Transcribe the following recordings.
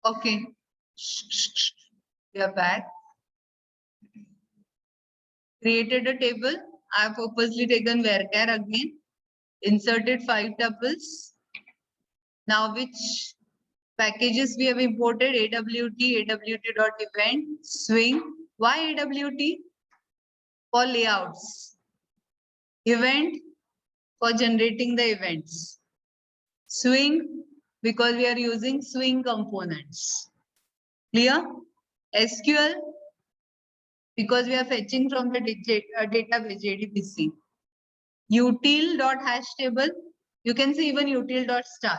Okay. We are back. Created a table. I have purposely taken varchar again. Inserted 5 tuples. Now which packages we have imported? AWT, AWT.event, swing. Why AWT? For layouts. Event for generating the events. Swing because we are using swing components. Clear? SQL because we are fetching from the database JDBC. Util.hashtable, you can see even util.star.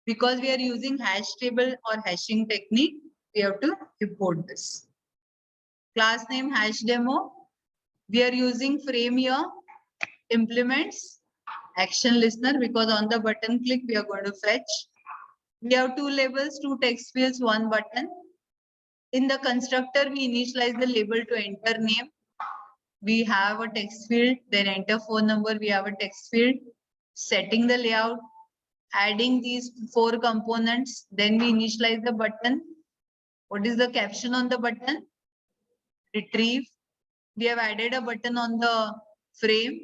Because we are using hash table or hashing technique, we have to import this. Class name hash demo. We are using frame here. Implements action listener because on the button click we are going to fetch. We have 2 labels, 2 text fields, 1 button. In the constructor, we initialize the label to enter name. We have a text field, then enter phone number. We have a text field, setting the layout, adding these 4 components. Then we initialize the button. What is the caption on the button? Retrieve. We have added a button on the frame.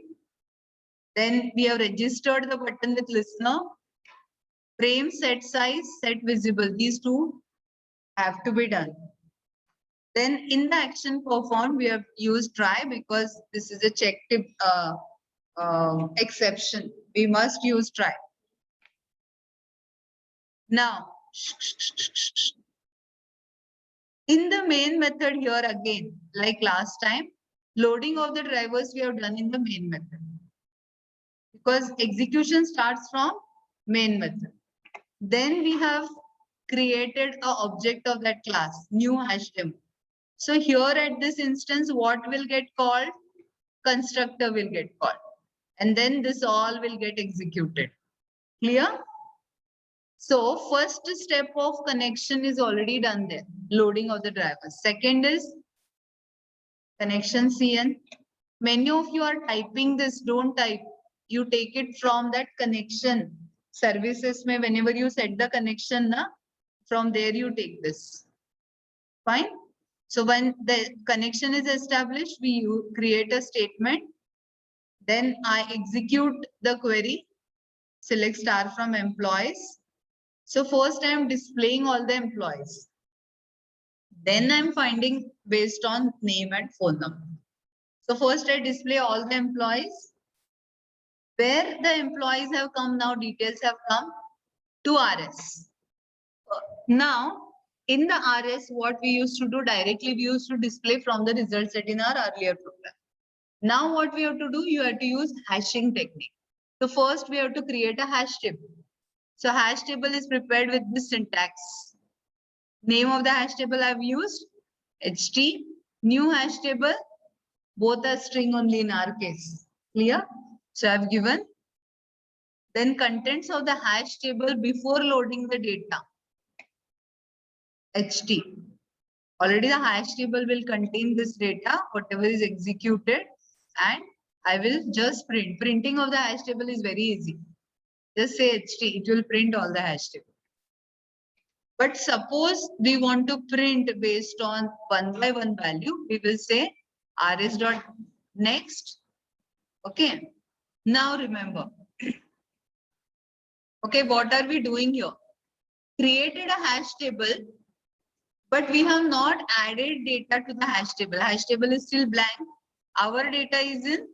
Then we have registered the button with listener. Frame, set size, set visible. These 2 have to be done. Then in the action performed, we have used try because this is a check tip exception. We must use try. Now, in the main method here again, like last time, loading of the drivers we have done in the main method. Because execution starts from main method. Then we have created an object of that class, new hash demo. So here at this instance, what will get called? Constructor will get called. And then this all will get executed. Clear? So first step of connection is already done there. Loading of the drivers. Second is connection CN. Many of you are typing this. Don't type. You take it from that connection. Services may whenever you set the connection, na, from there you take this. Fine. So when the connection is established, we create a statement. Then I execute the query. Select star from employees. So first I am displaying all the employees. Then I'm finding based on name and phone number. So first I display all the employees. Where the employees have come now, details have come to RS. Now, in the RS, what we used to do directly, we used to display from the result set in our earlier program. Now what we have to do, you have to use hashing technique. So first we have to create a hash table. So hash table is prepared with this syntax. Name of the hash table I've used, HT, new hash table, both are string only in our case. Clear? So I've given. Then contents of the hash table before loading the data. HT. Already the hash table will contain this data, whatever is executed, and I will just print. Printing of the hash table is very easy. Just say HT, it will print all the hash table. But suppose we want to print based on 1 by 1 value, we will say rs.next. Okay. Now remember. Okay, what are we doing here? Created a hash table, but we have not added data to the hash table. Hash table is still blank. Our data is in